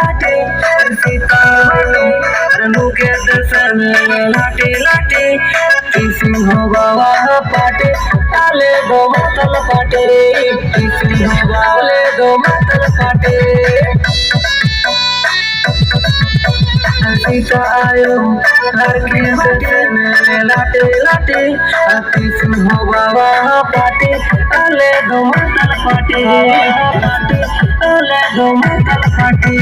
latte Sita रनु के दर्शन latte latte Singh बाबा पाटे ताले दो मतल पाटे सिंह बाले दो मतल पाटे सीता आयो हर के दर्शन लाटे लाटे सिंह बाबा पाटे ताले दो मतल पाटे ताले दो मतल पाटे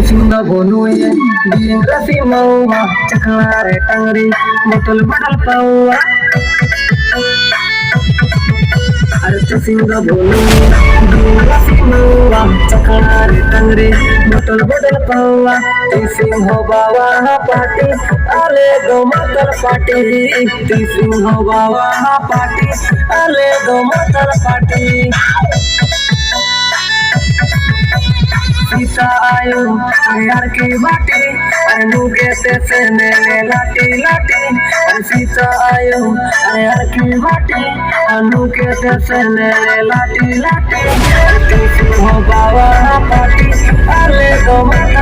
Singa bonuye dinga simawa chaklare tangri botol badal pawa arta singa bonuye dinga simawa chaklare tangri botol badal pawa singho bawa party ale do matar party singho bawa party ale do matar party Sita आयो यार के बाटे अनु के से मेले latte latte Sita आयो यार के बाटे अनु के से मेले लाटे लाटे